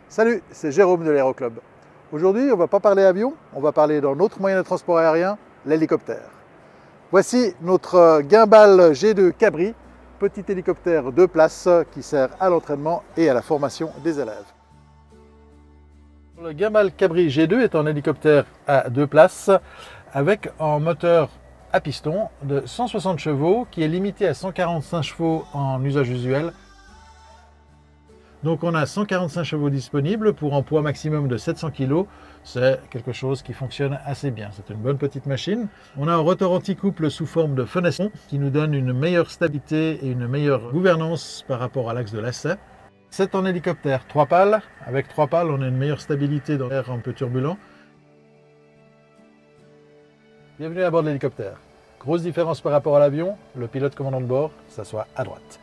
Salut, c'est Jérôme de l'Aéroclub. Aujourd'hui, on ne va pas parler avion, on va parler d'un autre moyen de transport aérien, l'hélicoptère. Voici notre Guimbal G2 Cabri, petit hélicoptère 2 places qui sert à l'entraînement et à la formation des élèves. Le Guimbal Cabri G2 est un hélicoptère à 2 places avec un moteur à piston de 160 chevaux qui est limité à 145 chevaux en usage usuel. Donc on a 145 chevaux disponibles pour un poids maximum de 700 kg. C'est quelque chose qui fonctionne assez bien. C'est une bonne petite machine. On a un rotor anti-couple sous forme de fenestron qui nous donne une meilleure stabilité et une meilleure gouvernance par rapport à l'axe de lacet. C'est un hélicoptère 3 pales. Avec 3 pales, on a une meilleure stabilité dans l'air un peu turbulent. Bienvenue à bord de l'hélicoptère. Grosse différence par rapport à l'avion, le pilote commandant de bord s'assoit à droite.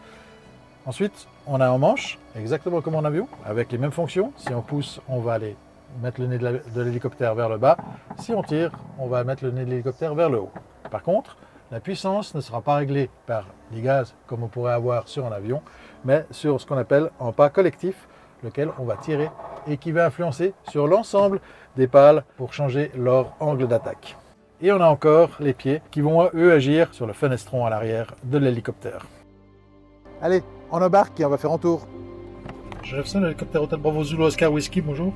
Ensuite, on a un manche, exactement comme en avion, avec les mêmes fonctions. Si on pousse, on va aller mettre le nez de l'hélicoptère vers le bas. Si on tire, on va mettre le nez de l'hélicoptère vers le haut. Par contre, la puissance ne sera pas réglée par les gaz comme on pourrait avoir sur un avion, mais sur ce qu'on appelle un pas collectif, lequel on va tirer et qui va influencer sur l'ensemble des pales pour changer leur angle d'attaque. Et on a encore les pieds qui vont, eux, agir sur le fenestron à l'arrière de l'hélicoptère. Allez, on embarque et on va faire un tour. Jefferson, l'hélicoptère Hôtel Bravo Zulu Oscar Whiskey, bonjour.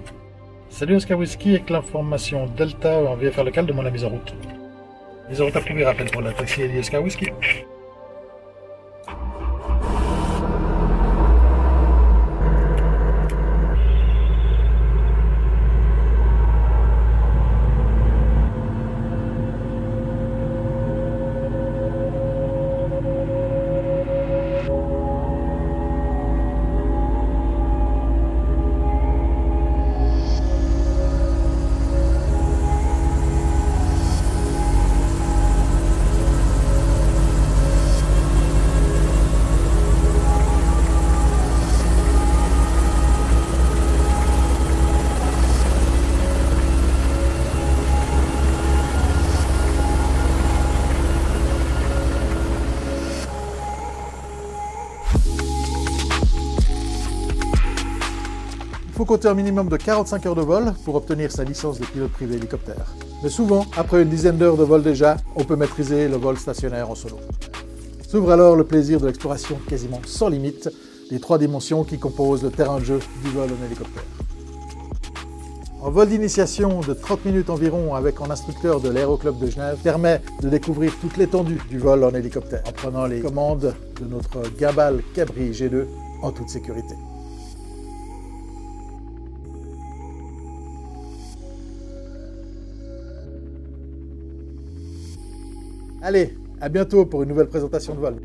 Salut Oscar Whiskey, avec l'information Delta en VFR local de la mise en route. Mise en route approuvée, rappel pour la taxi Oscar Whiskey. Il faut compter un minimum de 45 heures de vol pour obtenir sa licence de pilote privé hélicoptère. Mais souvent, après une dizaine d'heures de vol déjà, on peut maîtriser le vol stationnaire en solo. S'ouvre alors le plaisir de l'exploration quasiment sans limite des 3 dimensions qui composent le terrain de jeu du vol en hélicoptère. Un vol d'initiation de 30 minutes environ avec un instructeur de l'Aéroclub de Genève permet de découvrir toute l'étendue du vol en hélicoptère en prenant les commandes de notre Guimbal Cabri G2 en toute sécurité. Allez, à bientôt pour une nouvelle présentation de vol.